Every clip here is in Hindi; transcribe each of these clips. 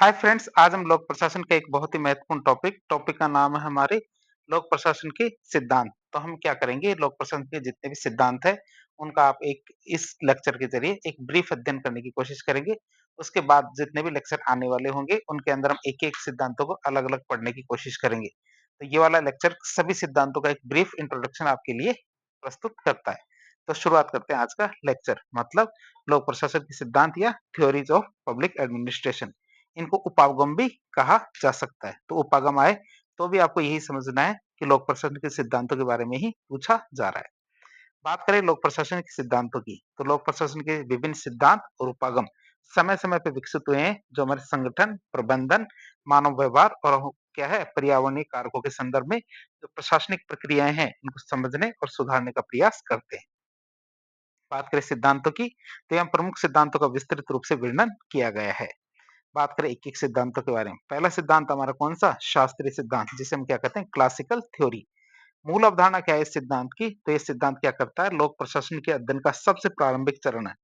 हाय फ्रेंड्स, आज हम लोक प्रशासन के एक बहुत ही महत्वपूर्ण टॉपिक का नाम है हमारे लोक प्रशासन के सिद्धांत। तो हम क्या करेंगे, लोक प्रशासन के जितने भी सिद्धांत है उनका आप एक इस लेक्चर के जरिए एक ब्रीफ अध्ययन करने की कोशिश करेंगे। उसके बाद जितने भी लेक्चर आने वाले होंगे उनके अंदर हम एक एक सिद्धांतों को अलग अलग पढ़ने की कोशिश करेंगे। तो ये वाला लेक्चर सभी सिद्धांतों का एक ब्रीफ इंट्रोडक्शन आपके लिए प्रस्तुत करता है। तो शुरुआत करते हैं आज का लेक्चर, मतलब लोक प्रशासन के सिद्धांत या थ्योरीज ऑफ पब्लिक एडमिनिस्ट्रेशन। इनको उपागम भी कहा जा सकता है। तो उपागम आए तो भी आपको यही समझना है कि लोक प्रशासन के सिद्धांतों के बारे में ही पूछा जा रहा है। बात करें लोक प्रशासन के सिद्धांतों की, तो लोक प्रशासन के विभिन्न सिद्धांत और उपागम समय समय पर विकसित हुए हैं, जो हमारे संगठन, प्रबंधन, मानव व्यवहार और क्या है पर्यावरणीय कारकों के संदर्भ में जो प्रशासनिक प्रक्रियाएं हैं उनको समझने और सुधारने का प्रयास करते हैं। बात करें सिद्धांतों की, तो यहाँ प्रमुख सिद्धांतों का विस्तृत रूप से वर्णन किया गया है। बात करें एक-एक सिद्धांतों के बारे में। पहला सिद्धांत हमारा कौन-सा? शास्त्रीय सिद्धांत, जिसे हम क्या कहते हैं? Classical theory. मूल अवधारणा क्या है इस सिद्धांत की? तो ये सिद्धांत क्या करता है? लोक प्रशासन के अध्ययन का सबसे प्रारंभिक चरण है।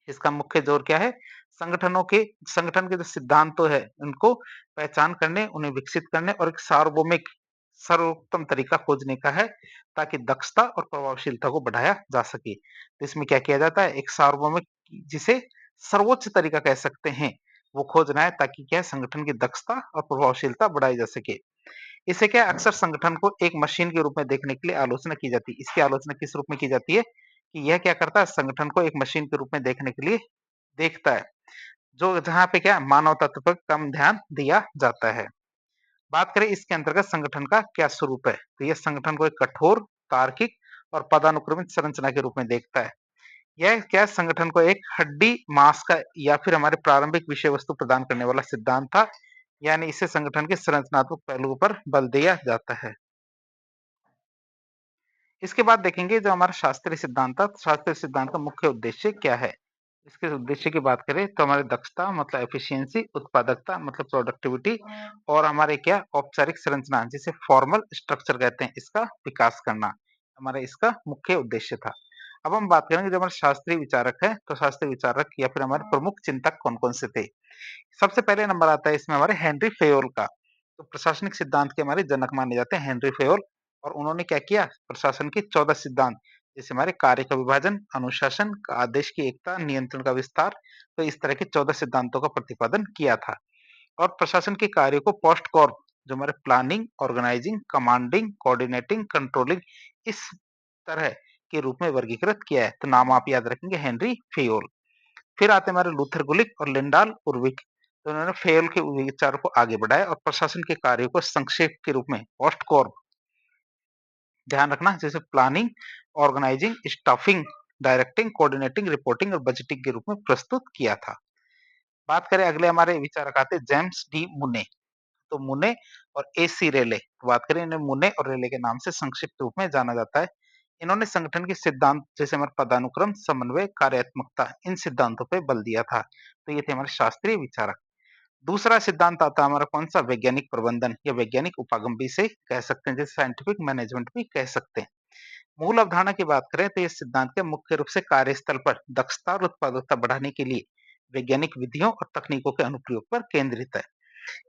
इसका मुख्य जोर क्या है? संगठनों के संगठन के जो सिद्धांत तो है, उनको पहचान करने, उन्हें विकसित करने और एक सार्वभौमिक सर्वोत्तम तरीका खोजने का है, ताकि दक्षता और प्रभावशीलता को बढ़ाया जा सके। तो इसमें क्या किया जाता है? एक सार्वभौमिक, जिसे सर्वोच्च तरीका कह सकते हैं, वो खोजना है, ताकि क्या है संगठन की दक्षता और प्रभावशीलता बढ़ाई जा सके। इसे क्या अक्सर संगठन को एक मशीन के रूप में देखने के लिए आलोचना की जाती है। इसकी आलोचना किस रूप में की जाती है कि यह क्या करता है, संगठन को एक मशीन के रूप में देखने के लिए देखता है, जो जहाँ पे क्या मानव तत्व पर कम ध्यान दिया जाता है। बात करें इसके अंतर्गत संगठन का क्या स्वरूप है, तो यह संगठन को एक कठोर, तार्किक और पदानुक्रमित संरचना के रूप में देखता है। यह क्या संगठन को एक हड्डी मांस का या फिर हमारे प्रारंभिक विषय वस्तु प्रदान करने वाला सिद्धांत था, यानी इससे संगठन के संरचनात्मक पहलुओं पर बल दिया जाता है। इसके बाद देखेंगे जो हमारा शास्त्रीय सिद्धांत था, शास्त्रीय सिद्धांत का मुख्य उद्देश्य क्या है। इसके उद्देश्य की बात करें तो हमारी दक्षता मतलब एफिशिएंसी, उत्पादकता मतलब प्रोडक्टिविटी और हमारे क्या औपचारिक संरचना जिसे फॉर्मल स्ट्रक्चर कहते हैं, इसका विकास करना हमारा इसका मुख्य उद्देश्य था। अब हम बात करेंगे जो हमारे शास्त्रीय विचारक है, तो शास्त्रीय विचारक या फिर हमारे प्रमुख चिंतक कौन कौन से थे। सबसे पहले नंबर आता है इसमें हमारे हेनरी फेयोल का। तो प्रशासनिक सिद्धांत के हमारे जनक माने जाते हैं हेनरी फेयोल। और उन्होंने क्या किया, प्रशासन के 14 सिद्धांत, जैसे हमारे कार्य का विभाजन, अनुशासन, आदेश की एकता, नियंत्रण का विस्तार, तो इस तरह के 14 सिद्धांतों का प्रतिपादन किया था। और प्रशासन के कार्य को पोस्ट कॉर्प, जो हमारे planning, organising, commanding, coordinating, controlling, इस तरह के रूप में वर्गीकृत किया है। तो नाम आप याद रखेंगे, हेनरी फेयोल। फिर आते हैं हमारे लूथर गुलिक और लिंडाल उर्विक। तो उन्होंने फेयल के विचार को आगे बढ़ाया और प्रशासन के कार्यों को संक्षेप के रूप में पोस्ट कॉर्प, ध्यान रखना, जैसे planning, organising, staffing, directing, coordinating, reporting और बजटिंग के रूप में प्रस्तुत किया था। बात करें अगले हमारे विचारक आते जेम्स डी मुने। तो मुने और एसी रेले, तो बात करें इन्हें मुने और रेले के नाम से संक्षिप्त रूप में जाना जाता है। इन्होंने संगठन के सिद्धांत जैसे हमारे पदानुक्रम, समन्वय, कार्यात्मकता, इन सिद्धांतों पर बल दिया था। तो ये थे हमारे शास्त्रीय विचारक। दूसरा सिद्धांत आता है हमारा कौन सा, वैज्ञानिक प्रबंधन या वैज्ञानिक उपागम भी से कह सकते हैं, जैसे साइंटिफिक मैनेजमेंट भी कह सकते हैं। मूल अवधारणा की बात करें तो इस सिद्धांत के मुख्य रूप से कार्यस्थल पर दक्षता और उत्पादकता बढ़ाने के लिए वैज्ञानिक विधियों और तकनीकों के अनुप्रयोग पर केंद्रित है।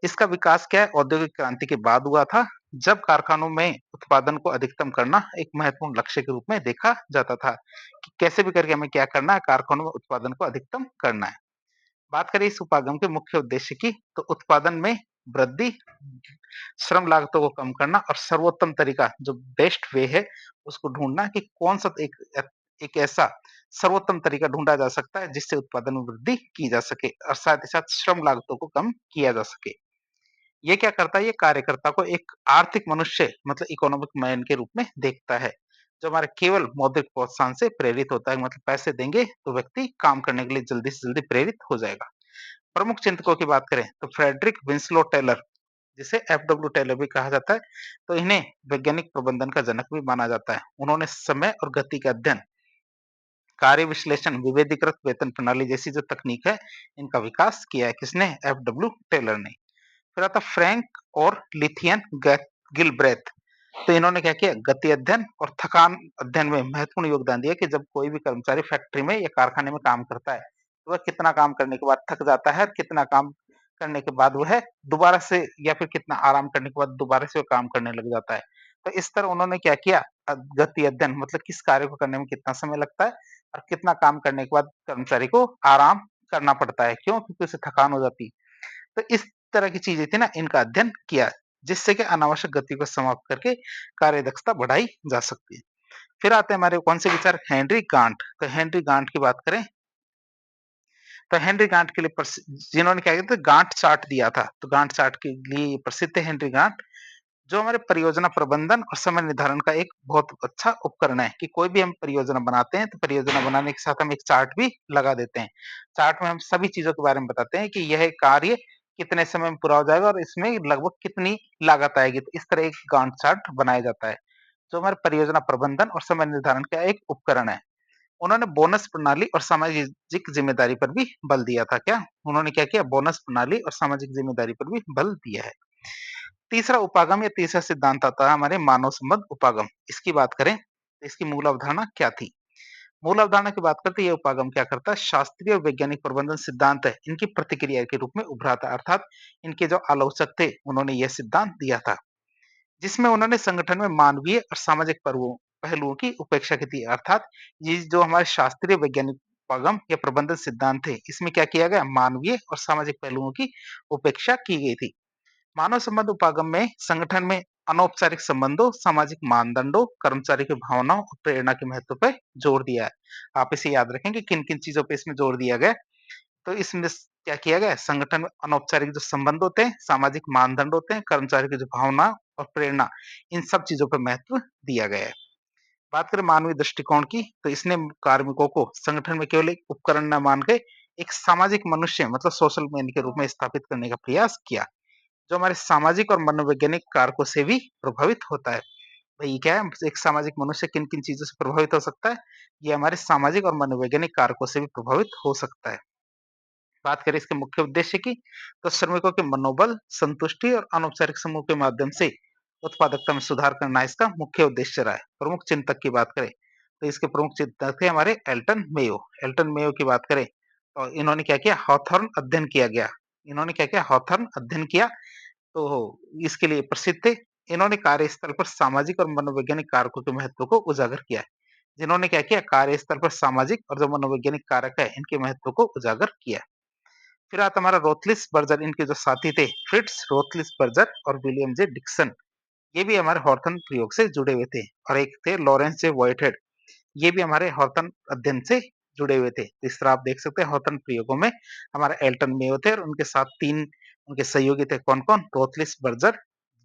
इसका विकास क्या है, औद्योगिक क्रांति के बाद हुआ था, जब कारखानों में उत्पादन को अधिकतम करना एक महत्वपूर्ण लक्ष्य के रूप में देखा जाता था कि कैसे भी करके हमें क्या करना है, कारखानों में उत्पादन को अधिकतम करना है। बात करें इस उपागम के मुख्य उद्देश्य की, तो उत्पादन में वृद्धि, श्रम लागतों को कम करना और सर्वोत्तम तरीका जो बेस्ट वे है उसको ढूंढना कि कौन सा एक ऐसा सर्वोत्तम तरीका ढूंढा जा सकता है जिससे उत्पादन में वृद्धि की जा सके और साथ ही साथ श्रम लागतों को कम किया जा सके। ये क्या करता है, ये कार्यकर्ता को एक आर्थिक मनुष्य मतलब इकोनॉमिक मैन के रूप में देखता है, जो हमारे केवल मौद्रिक प्रोत्साहन से प्रेरित होता है, मतलब पैसे देंगे तो व्यक्ति काम करने के लिए जल्दी से जल्दी प्रेरित हो जाएगा। प्रमुख चिंतकों की बात करें तो फ्रेडरिक विंसलो टेलर, जिसे एफडब्ल्यू टेलर भी कहा जाता है, तो इन्हें वैज्ञानिक प्रबंधन का जनक भी माना जाता है। उन्होंने समय और गति का अध्ययन, कार्य विश्लेषण, विभेदीकृत वेतन प्रणाली जैसी जो तकनीक है, इनका विकास किया है। किसने? एफडब्ल्यू टेलर ने। फिर आता फ्रैंक और लिथियन गिलब्रेथ। तो इन्होंने क्या किया, गति अध्ययन और थकान अध्ययन में महत्वपूर्ण योगदान दिया कि जब कोई भी कर्मचारी फैक्ट्री में या कारखाने में काम करता है, तो वह कितना काम करने के बाद थक जाता है और कितना काम करने के बाद वह दोबारा से या फिर कितना आराम करने के बाद दोबारा से वो काम करने लग जाता है। तो इस तरह उन्होंने क्या किया गति अध्ययन मतलब किस कार्य को करने में कितना समय लगता है और कितना काम करने के बाद कर्मचारी को आराम करना पड़ता है। क्यों? क्योंकि उसे थकान हो जाती है। तो इस तरह की चीजें थी ना, इनका अध्ययन किया, जिससे कि अनावश्यक गति को समाप्त करके कार्य दक्षता बढ़ाई जा सकती है। फिर आते हैं हमारे कौन से विचार? हेनरी गांठ। तो हेनरी गांठ की बात करें तो हेनरी गांठ के लिए जिन्होंने क्या किया था, गांठ चार्ट दिया था। तो गांठ चार्ट के लिए प्रसिद्ध है हेनरी गांठ, जो हमारे परियोजना प्रबंधन और समय निर्धारण का एक बहुत अच्छा उपकरण है कि कोई भी हम परियोजना बनाते हैं तो परियोजना बनाने के साथ हम एक चार्ट भी लगा देते हैं। चार्ट में हम सभी चीजों के बारे में बताते हैं कि यह कार्य कितने समय में पूरा हो जाएगा और इसमें लगभग कितनी लागत आएगी। तो इस तरह एक गांठ चार्ट बनाया जाता है, जो हमारे परियोजना प्रबंधन और समय निर्धारण का एक उपकरण है। उन्होंने बोनस प्रणाली और सामाजिक जिम्मेदारी पर भी बल दिया था। क्या उन्होंने क्या किया? बोनस प्रणाली और सामाजिक जिम्मेदारी पर भी बल दिया है। तीसरा उपागम या तीसरा सिद्धांत आता है हमारे मानव संबंध उपागम। इसकी बात करें तो इसकी मूल अवधारणा क्या थी? मूल अवधारणा की बात करते हैं, ये उपागम क्या करता है? शास्त्रीय और वैज्ञानिक प्रबंधन सिद्धांत है, इनकी प्रतिक्रिया के रूप में उभरा था। अर्थात इनके जो आलोचक थे उन्होंने यह सिद्धांत दिया था, जिसमें उन्होंने संगठन में मानवीय और सामाजिक पहलुओं की उपेक्षा की थी। अर्थात ये जो हमारे शास्त्रीय वैज्ञानिक उपागम या प्रबंधन सिद्धांत थे, इसमें क्या किया गया? मानवीय और सामाजिक पहलुओं की उपेक्षा की गई थी। मानव संबंध उपागम में संगठन में अनौपचारिक संबंधों, सामाजिक मानदंडों, कर्मचारी की भावनाओं और प्रेरणा के महत्व पर जोर दिया है। आप इसे याद रखें कि किन-किन चीजों पे इसमें जोर दिया गया। तो इसमें क्या किया गया? संगठन में अनौपचारिक जो संबंध होते हैं, सामाजिक मानदंड होते हैं, कर्मचारी की जो भावना और प्रेरणा, इन सब चीजों पर महत्व दिया गया है। बात करें मानवीय दृष्टिकोण की, तो इसने कार्मिकों को संगठन में केवल एक उपकरण न मान के एक सामाजिक मनुष्य मतलब सोशल मैन के रूप में स्थापित करने का प्रयास किया, जो हमारे सामाजिक और मनोवैज्ञानिक कारकों से भी प्रभावित होता है। भई क्या है? एक सामाजिक मनुष्य किन-किन चीज़ों से प्रभावित हो सकता है? ये हमारे सामाजिक और मनोवैज्ञानिक कारकों से भी प्रभावित हो सकता है। बात करें इसके मुख्य उद्देश्य की, तो श्रमिकों के मनोबल, संतुष्टि और अनौपचारिक समूह के माध्यम से उत्पादकता में सुधार करना इसका मुख्य उद्देश्य रहा है। प्रमुख चिंतक की बात करें, तो इसके प्रमुख चिंतक थे हमारे एल्टन मेयो। एल्टन मेयो की बात करें, तो इन्होंने क्या किया? हॉथॉर्न अध्ययन किया गया। इन्होंने क्या किया? हॉथॉर्न अध्ययन किया, तो इसके लिए प्रसिद्ध थे। इन्होंने कार्यस्थल पर सामाजिक और मनोवैज्ञानिक कारकों के महत्व को उजागर किया है। जिन्होंने क्या किया? कार्यस्थल पर सामाजिक और जो मनोवैज्ञानिक कारक है, इनके महत्व को उजागर किया। फिर आता हमारा रोथलिस बर्जर, इनके जो साथी थे फ्रिट्ज रोथलिस बर्जर और विलियम जे डिक्सन, ये भी हमारे हॉर्थन प्रयोग से जुड़े हुए थे। और एक थे लॉरेंस जे व्हाइटहेड, ये भी हमारे हॉर्थन अध्ययन से जुड़े हुए थे। तो इस तरह आप देख सकते हैं हॉर्थन प्रयोगों में हमारे एल्टन मेयो थे और उनके साथ 3 उनके सहयोगी थे। कौन-कौन? रोथलिस बर्जर,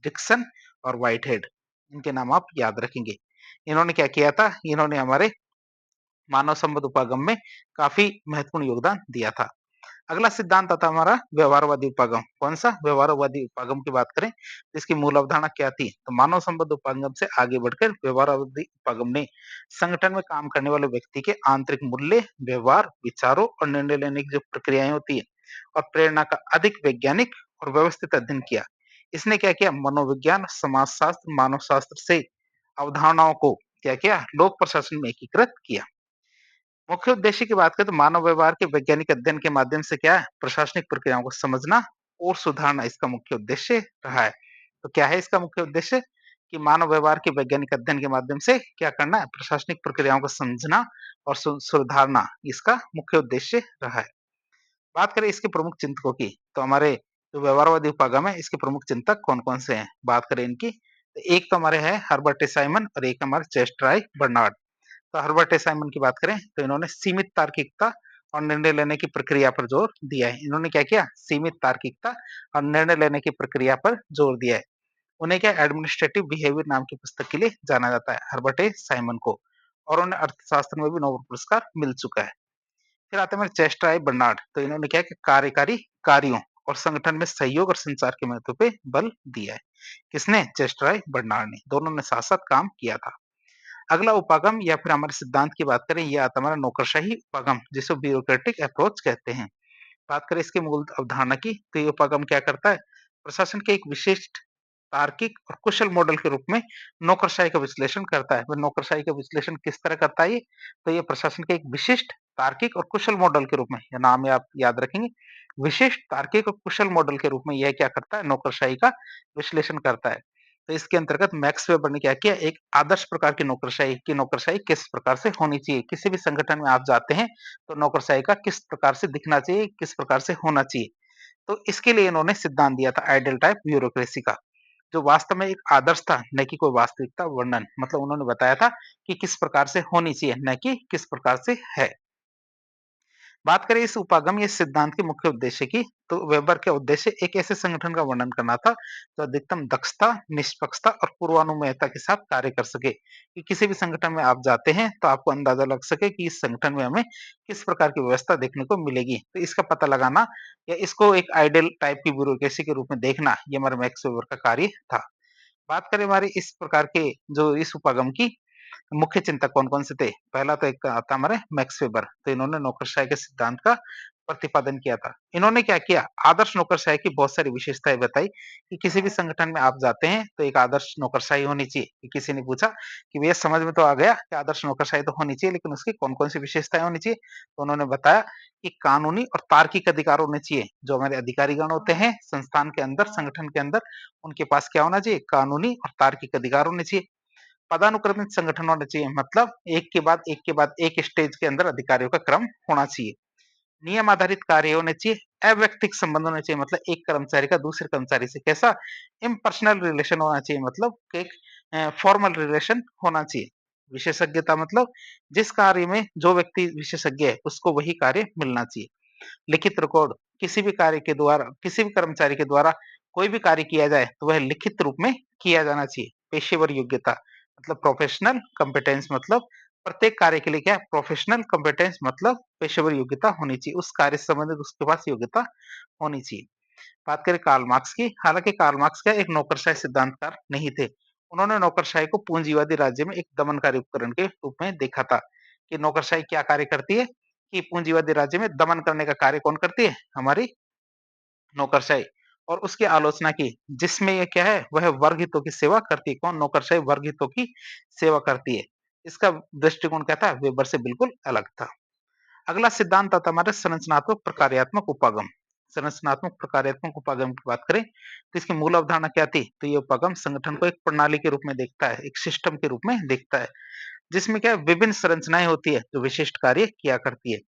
डिक्सन और व्हाइटहेड। इनके नाम आप याद रखेंगे। इन्होंने क्या किया था? इन्होंने हमारे मानव संबंध उपागम में काफ़ी महत्वपूर्ण योगदान दिया था। अगला सिद्धांत आता है हमारा व्यवहारवादी उपागम। कौन-सा? व्यवहारवादी उपागम की बात करें, तो इसकी मूल अवधारणा क्या थी? तो मानव संबंध उपागम से आगे बढ़कर व्यवहारवादी उपागम ने संगठन में काम करने वाले व्यक्ति के आंतरिक मूल्य, व्यवहार, विचारों और निर्णय लेने की जो प्रक्रियाएँ होती है और प्रेरणा का अधिक वैज्ञानिक और व्यवस्थित अध्ययन किया। इसने क्या किया? मनोविज्ञान, समाजशास्त्र, मानव शास्त्र से अवधारणाओं को क्या किया? लोक प्रशासन में एकीकृत किया। मुख्य उद्देश्य की बात करें तो मानव व्यवहार के वैज्ञानिक अध्ययन के माध्यम से क्या है? प्रशासनिक प्रक्रियाओं को समझना और सुधारना इसका मुख्य उद्देश्य रहा है। तो क्या है इसका मुख्य उद्देश्य? कि मानव व्यवहार के वैज्ञानिक अध्ययन के माध्यम से क्या करना है? प्रशासनिक प्रक्रियाओं को समझना और सुधारना इसका मुख्य उद्देश्य रहा है। बात करें इसके प्रमुख चिंतकों की, तो हमारे जो व्यवहारवादी उपागम है, इसके प्रमुख चिंतक कौन-कौन से हैं? बात करें इनकी, तो एक तो हमारे हैं हर्बर्ट ए. साइमन और एक हमारे चेस्टराय बर्नार्ड। तो हर्बर्ट ए. साइमन की बात करें तो इन्होंने सीमित तार्किकता और निर्णय लेने की प्रक्रिया पर जोर दिया है। इन्होंने क्या किया? सीमित तार्किकता और निर्णय लेने की प्रक्रिया पर जोर दिया है। उन्हें क्या एडमिनिस्ट्रेटिव बिहेवियर नाम की पुस्तक के लिए जाना जाता है, हर्बर्ट ए. साइमन को, और उन्हें अर्थशास्त्र में भी नोबेल पुरस्कार मिल चुका है। फिर आते हैं हमारे चेस्टराय बर्नार्ड, तो इन्होंने क्या कि कार्यकारी कार्यों और संगठन में सहयोग और संचार के महत्व पे बल दिया है। किसने? चेस्टराय बर्नार्ड ने। दोनों ने साथ-साथ काम किया था। अगला उपागम या फिर हमारे सिद्धांत की बात करें, ये आता है हमारा नौकरशाही उपागम, जिसे ब्यूरोक्रेटिक अप्रोच कहते हैं। बात करें इसकी मूल अवधारणा की, तो ये उपागम क्या करता है? प्रशासन के एक विशिष्ट तार्किक और कुशल मॉडल के रूप में नौकरशाही का विश्लेषण करता है। वह नौकरशाही का विश्लेषण किस तरह करता है ये? तो ये प्रशासन के एक विशिष्ट तार्किक और कुशल मॉडल के रूप में, यह नाम ये आप याद रखेंगे। विशेष तार्किक और कुशल मॉडल के रूप में यह क्या करता है, नौकरशाही का विश्लेषण करता है। तो इसके अंतर्गत मैक्स वेबर ने क्या किया, एक आदर्श प्रकार की नौकरशाही किस प्रकार से होनी चाहिए, किसी भी संगठन में आप जाते हैं तो नौकरशाही का किस प्रकार से दिखना चाहिए, किस प्रकार से होना चाहिए। तो इसके लिए इन्होंने सिद्धांत दिया था आइडियल टाइप ब्यूरोक्रेसी का, जो वास्तव में एक आदर्श था, न कि कोई वास्तविकता वर्णन। मतलब उन्होंने बताया था कि किस प्रकार से होनी चाहिए, न कि किस प्रकार से है। बात करें इस उपागम या सिद्धांत के मुख्य उद्देश्य की, तो वेबर का उद्देश्य एक ऐसे संगठन का वर्णन करना था जो अधिकतम दक्षता, निष्पक्षता और पूर्वानुमेयता के साथ कार्य कर सके। कि किसी भी संगठन में आप जाते हैं तो आपको अंदाजा लग सके कि इस संगठन में हमें किस प्रकार की व्यवस्था देखने को मिलेगी। तो इसका पता लगाना या इसको एक आइडियल टाइप की ब्यूरोक्रेसी के रूप में देखना, ये हमारे मैक्स वेबर का कार्य था। बात करें हमारे इस प्रकार के जो इस उपागम की मुख्य चिंतक कौन-कौन से थे? पहला तो एक आता हमारे मैक्स वेबर, तो इन्होंने नौकरशाही के सिद्धांत का प्रतिपादन किया था। इन्होंने क्या किया? आदर्श नौकरशाही की बहुत सारी विशेषताएँ बताई कि किसी भी संगठन में आप जाते हैं तो एक आदर्श नौकरशाही होनी चाहिए। कि किसी ने पूछा कि भैया समझ में तो आ गया कि आदर्श नौकरशाही तो होनी चाहिए, लेकिन उसकी कौन-कौन सी विशेषताएँ होनी चाहिए? तो उन्होंने बताया कि कानूनी और तार्किक अधिकार होने चाहिए। जो हमारे अधिकारीगण होते हैं संस्थान के अंदर, संगठन के अंदर, उनके पास क्या होना चाहिए? कानूनी और तार्किक अधिकार होने चाहिए। पदानुक्रमित संगठन होने चाहिए, मतलब एक के बाद एक स्टेज के अंदर अधिकारियों का क्रम होना चाहिए। नियम आधारित कार्य होने चाहिए, अव्यक्तिक संबंध होने चाहिए, मतलब एक कर्मचारी का दूसरे कर्मचारी से कैसा इम्पर्सनल रिलेशन होना चाहिए, मतलब एक फॉर्मल रिलेशन होना चाहिए। विशेषज्ञता मतलब जिस कार्य में जो व्यक्ति विशेषज्ञ है उसको वही कार्य मिलना चाहिए। लिखित रिकॉर्ड, किसी भी कर्मचारी के द्वारा कोई भी कार्य किया जाए तो वह लिखित रूप में किया जाना चाहिए। पेशेवर योग्यता मतलब प्रोफेशनल कॉम्पिटेंस, मतलब प्रत्येक कार्य के लिए क्या है, प्रोफेशनल कॉम्पिटेंस मतलब पेशेवर योग्यता होनी चाहिए, उस कार्य से संबंधित उसके पास योग्यता होनी चाहिए। बात करें कार्ल मार्क्स की, हालांकि कार्ल मार्क्स क्या एक नौकरशाही सिद्धांतकार नहीं थे। उन्होंने नौकरशाही को पूंजीवादी राज्य में एक दमनकारी उपकरण के रूप में देखा था। कि नौकरशाही क्या कार्य करती है, कि पूंजीवादी राज्य में दमन करने का कार्य कौन करती है, हमारी नौकरशाही। और उसकी आलोचना की, जिसमें ये क्या है, वह वर्ग हितों की सेवा करती है। कौन? नौकरशाही वर्ग हितों की सेवा करती है। इसका दृष्टिकोण क्या था, वेबर से बिल्कुल अलग था। अगला सिद्धांत आता है हमारा संरचनात्मक प्रकार्यात्मक उपागम। संरचनात्मक प्रकार्यात्मक उपागम की बात करें तो इसकी मूल अवधारणा क्या थी, तो ये उपागम संगठन को एक प्रणाली के रूप में देखता है, एक सिस्टम के रूप में देखता है, जिसमें क्या है, विभिन्न संरचनाएं होती है जो विशिष्ट कार्य किया करती है।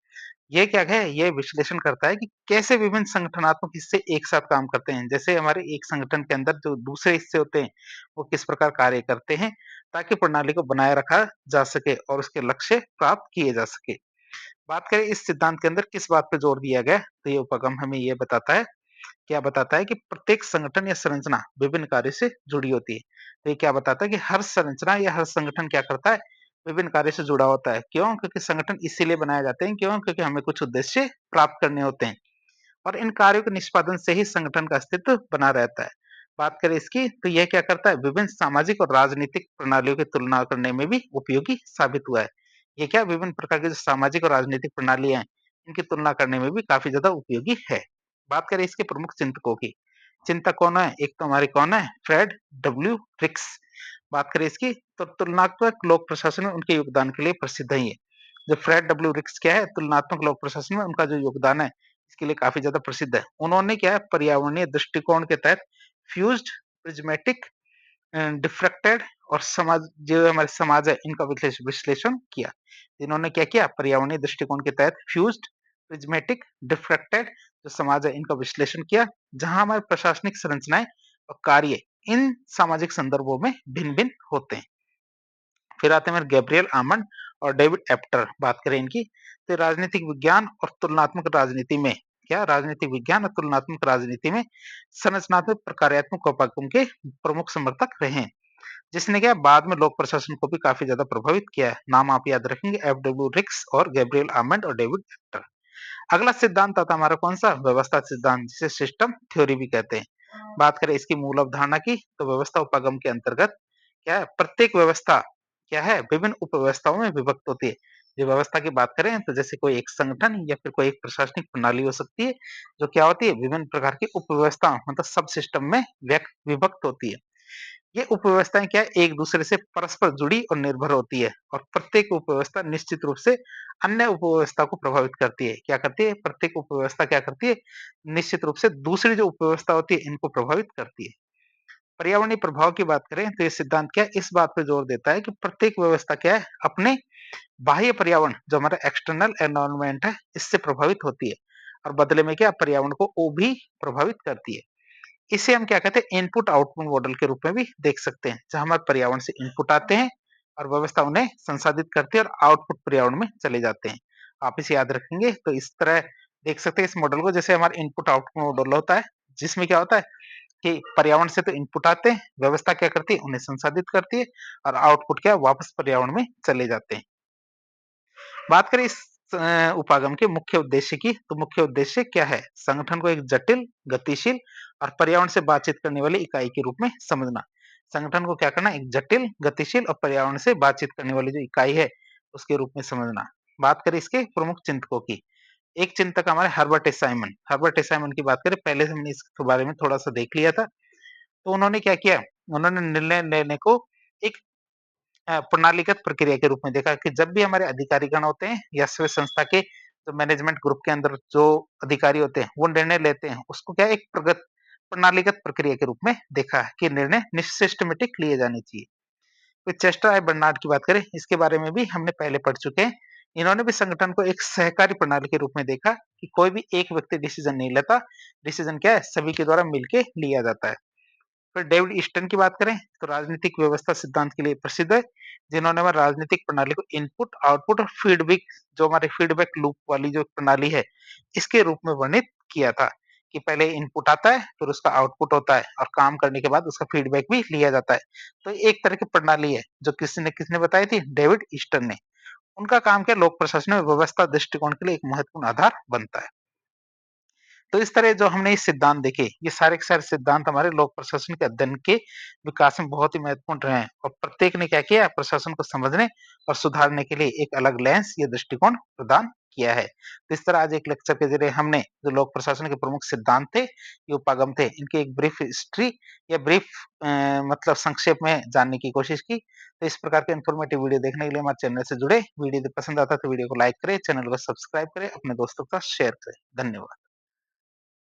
ये क्या है, ये विश्लेषण करता है कि कैसे विभिन्न संगठनात्मक हिस्से एक साथ काम करते हैं। जैसे हमारे एक संगठन के अंदर जो दूसरे हिस्से होते हैं वो किस प्रकार कार्य करते हैं, ताकि प्रणाली को बनाए रखा जा सके और उसके लक्ष्य प्राप्त किए जा सके। बात करें इस सिद्धांत के अंदर किस बात पे जोर दिया गया, तो ये उपगम हमें ये बताता है, क्या बताता है कि प्रत्येक संगठन या संरचना विभिन्न कार्य से जुड़ी होती है। तो ये क्या बताता है कि हर संरचना या हर संगठन क्या करता है, विभिन्न कार्य से जुड़ा होता है। क्यों? क्योंकि संगठन इसीलिए बनाए जाते हैं, क्यों? क्योंकि हमें कुछ उद्देश्य प्राप्त करने होते हैं और इन कार्यों के निष्पादन से ही संगठन का अस्तित्व बना रहता है। बात करें इसकी, तो यह क्या करता है, विभिन्न सामाजिक और राजनीतिक प्रणालियों की तुलना करने में भी उपयोगी साबित हुआ है। ये क्या, विभिन्न प्रकार की जो सामाजिक और राजनीतिक प्रणालियां हैं, इनकी तुलना करने में भी काफी ज्यादा उपयोगी है। बात करें इसके प्रमुख चिंतकों की, चिंतक कौन है, एक तो हमारे कौन है, फ्रेड डब्ल्यू रिक्स। बात करें इसकी, तो तुलनात्मक लोक प्रशासन में उनके योगदान के लिए प्रसिद्ध है ये। जो फ्रेड डब्ल्यू रिक्स क्या है, तुलनात्मक लोक प्रशासन में उनका जो योगदान है इसके लिए काफी ज्यादा प्रसिद्ध है। उन्होंने क्या है, पर्यावरणीय दृष्टिकोण के तहत फ्यूज्ड, प्रिज्मेटिक, डिफ्रैक्टेड और समाज, जो हमारे समाज है, इनका विश्लेषण किया। इन्होंने क्या किया, पर्यावरणीय दृष्टिकोण के तहत फ्यूज्ड, प्रिज्मेटिक, डिफ्रैक्टेड जो समाज है, इनका विश्लेषण किया, जहां हमारे प्रशासनिक संरचनाएं और कार्य इन सामाजिक संदर्भों में भिन्न भिन्न होते हैं। फिर आते हैं हमारे गैब्रियल आमंड और डेविड एप्टर। बात करें इनकी, तो राजनीतिक विज्ञान और तुलनात्मक राजनीति में, क्या राजनीतिक विज्ञान और तुलनात्मक राजनीति में संरचनात्मक प्रकार्यात्मक उपागम के प्रमुख समर्थक रहे हैं, जिसने क्या बाद में लोक प्रशासन को भी काफी ज्यादा प्रभावित किया है। नाम आप याद रखेंगे, एफ डब्ल्यू रिक्स और गैब्रियल आमंड और डेविड एप्टर। अगला सिद्धांत आता हमारा कौन सा, व्यवस्था सिद्धांत, जिसे सिस्टम थ्योरी भी कहते हैं। बात करें इसकी मूल अवधारणा की, तो व्यवस्था उपागम के अंतर्गत क्या है, प्रत्येक व्यवस्था क्या है, विभिन्न उपव्यवस्थाओं में विभक्त होती है। जो व्यवस्था की बात करें तो जैसे कोई एक संगठन या फिर कोई एक प्रशासनिक प्रणाली हो सकती है, जो क्या होती है, विभिन्न प्रकार की उपव्यवस्था मतलब सब सिस्टम में विभक्त होती है। ये उपव्यवस्थाएँ क्या है, एक-दूसरे से परस्पर जुड़ी और निर्भर होती है और प्रत्येक उपव्यवस्था निश्चित रूप से अन्य उपव्यवस्था को प्रभावित करती है। क्या करती है? प्रत्येक उपव्यवस्था क्या करती है? निश्चित रूप से दूसरी जो उपव्यवस्था होती है, इनको प्रभावित करती है। पर्यावरणीय प्रभाव की बात करें तो ये सिद्धांत क्या है? इस बात पे जोर देता है कि प्रत्येक व्यवस्था क्या है? अपने बाह्य पर्यावरण जो हमारा एक्सटर्नल एनवायरनमेंट है, इससे प्रभावित होती है और बदले में क्या पर्यावरण को वो भी प्रभावित करती है। इसे हम क्या कहते हैं इनपुट आउटपुट मॉडल के रूप में भी देख सकते हैं जहां हमारे पर्यावरण से इनपुट आते हैं और व्यवस्था उन्हें संसाधित करती है और आउटपुट पर्यावरण में चले जाते हैं। आप इसे याद रखेंगे तो इस तरह देख सकते हैं इस मॉडल को जैसे हमारा इनपुट आउटपुट मॉडल होता है जिसमें क्या होता है कि पर्यावरण से तो इनपुट आते हैं, व्यवस्था क्या करती है उन्हें संसाधित करती है और आउटपुट क्या वापस पर्यावरण में चले जाते हैं। बात करें इस उपागम के मुख्य उद्देश्य की, तो मुख्य उद्देश्य क्या है? संगठन को एक जटिल, गतिशील और पर्यावरण से बातचीत करने वाली इकाई के रूप में समझना। संगठन को क्या करना? एक जटिल, गतिशील और पर्यावरण से बातचीत करने वाली जो इकाई है, उसके रूप में समझना। बात करें इसके प्रमुख चिंतकों की। एक चिंतक हमारे हर्बर्ट ए. साइमन। हर्बर्ट ए. साइमन की बात करें, पहले हमने इसके बारे में थोड़ा-सा देख लिया था। तो उन्होंने क्या किया? उन्होंने निर्णय लेने को एक प्रणालीगत प्रक्रिया के रूप में देखा कि जब भी हमारे अधिकारीगण होते हैं या स्व संस्था के जो मैनेजमेंट ग्रुप के अंदर जो अधिकारी होते हैं वो निर्णय लेते हैं उसको क्या एक प्रणालीगत प्रक्रिया के रूप में देखा है कि निर्णय सिस्टमेटिक लिए जाने चाहिए। तो चेस्टर आई बर्नार्ड की बात करें इसके बारे में भी हमने पहले पढ़ चुके हैं। इन्होंने भी संगठन को एक सहकारी प्रणाली के रूप में देखा कि कोई भी एक व्यक्ति डिसीजन नहीं लेता, डिसीजन क्या है सभी के द्वारा मिलके लिया जाता है। फिर डेविड ईस्टन की बात करें तो राजनीतिक व्यवस्था सिद्धांत के लिए प्रसिद्ध है, जिन्होंने हमारी राजनीतिक प्रणाली को इनपुट, आउटपुट और फीडबैक जो हमारे फीडबैक लूप वाली जो प्रणाली है, इसके रूप में वर्णित किया था कि पहले इनपुट आता है, फिर उसका आउटपुट होता है और काम करने के बाद उसका फीडबैक भी लिया जाता है। तो एक तरह की प्रणाली है जो किसने बताई थी? डेविड ईस्टन ने। उनका काम क्या लोक प्रशासन में व्यवस्था दृष्टिकोण के लिए एक महत्वपूर्ण आधार बनता है। तो इस तरह जो हमने ये सिद्धांत देखे, ये सारे के सारे सिद्धांत हमारे लोक प्रशासन के अध्ययन के विकास में बहुत ही महत्वपूर्ण रहे हैं और प्रत्येक ने क्या किया प्रशासन को समझने और सुधारने के लिए एक अलग लेंस या दृष्टिकोण प्रदान किया है। तो इस तरह आज एक लेक्चर के जरिए हमने जो लोक प्रशासन के प्रमुख सिद्धांत थे, ये उपागम थे, इनकी एक ब्रीफ हिस्ट्री या ब्रीफ मतलब संक्षेप में जानने की कोशिश की। तो इस प्रकार के इन्फॉर्मेटिव वीडियो देखने के लिए हमारे चैनल से जुड़े। वीडियो पसंद आता है तो वीडियो को लाइक करें, चैनल को सब्सक्राइब करें, अपने दोस्तों के साथ शेयर करें। धन्यवाद।